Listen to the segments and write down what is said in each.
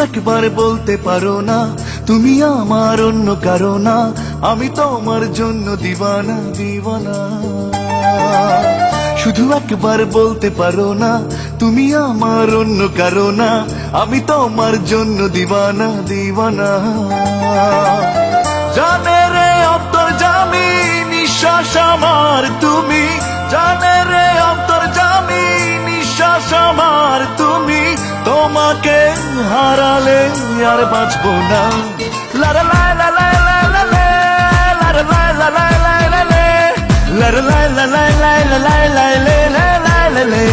একবার বলতে পারো না তুমি আমার অন্য কারো না, আমি তোমার জন্য দিওয়ানা দিওয়ানা। শুধু একবার বলতে পারো না তুমি আমার অন্য কারো না, আমি তোমার জন্য দিওয়ানা দিওয়ানা। জানে রে অন্তর্যামী নিঃশ্বাস আমার তুমি, জানে রে অন্তর্যামী নিঃশ্বাস আমার তুমি, তোমাকে হারালে আর বাঁচবো না। লা লা লা লা লা লা লা লা, লা লা লা লা লা লা লা লা, লা লা লা লা লা লা লা লা লা লা লা লা।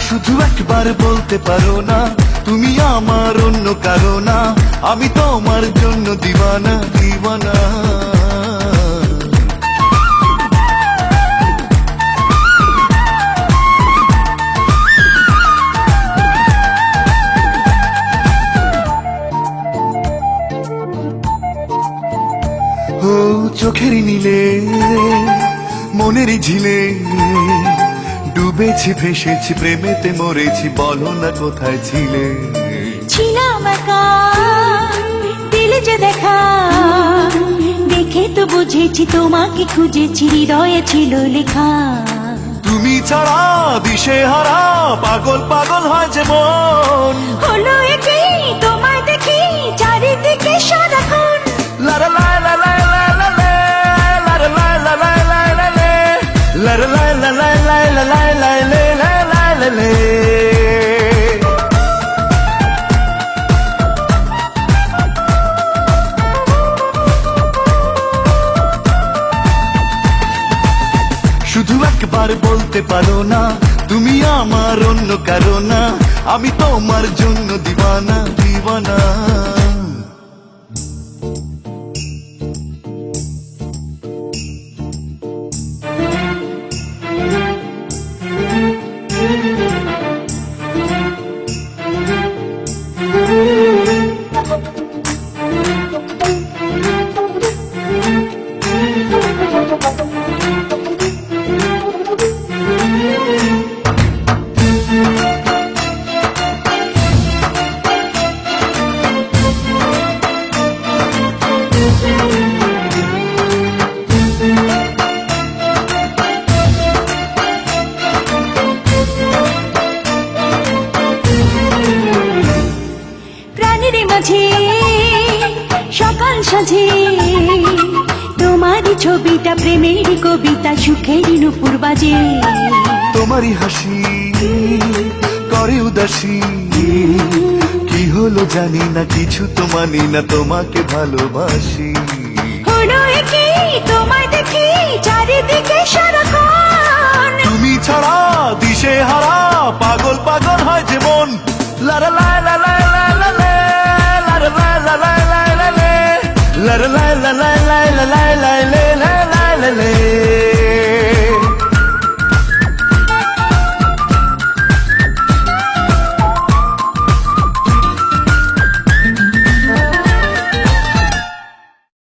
শুধু একবার বলতে পারো না তুমি আমার অন্য কারো না, আমি তোমার জন্য দিওয়ানা দিওয়ানা। ও চোখের নীলে মনের ঝিলে ডুবেছি ভেসেছি প্রেমেতে মরেছি, বলো না কোথায় ছিলে। ছিলাম একা দিলে যে দেখা, দেখে তো বুঝেছি তোমাকে খুঁজেছি, হৃদয়ে ছিল লেখা। তুমি ছাড়া দিশে হারা পাগল পাগল হয় যে মন, হলো একে তোমায় দেখি চারিদিকে সারাক্ষণ। লা লা লা লা লা লা লা লা, লা লা লা লা লা লা লা লা, লা লা লা লা লা লা লা লা লা লা লা লা। শুধু একবার বলতে পারো না তুমি আমার অন্য কারো না, আমি তোমার জন্য দিওয়ানা দিওয়ানা। সকাল সাজে তোমারই ছবিটা, প্রেমেরই কবিতা, সুখেরই নুপুর বাজে। তোমারই হাসি করে উদাসী, কি হলো জানি না কিছু তো মানি না, তোমাকে ভালোবাসি। হলো একে তোমায় দেখি চারিদিকে সারাক্ষণ, তুমি ছাড়া দিশে হারা পাগল পাগল হয় যে মন। লা লা লা লা লা লা লা, লা লা লা লা লা লা লা, লা লা লা লা লা লা লা লা।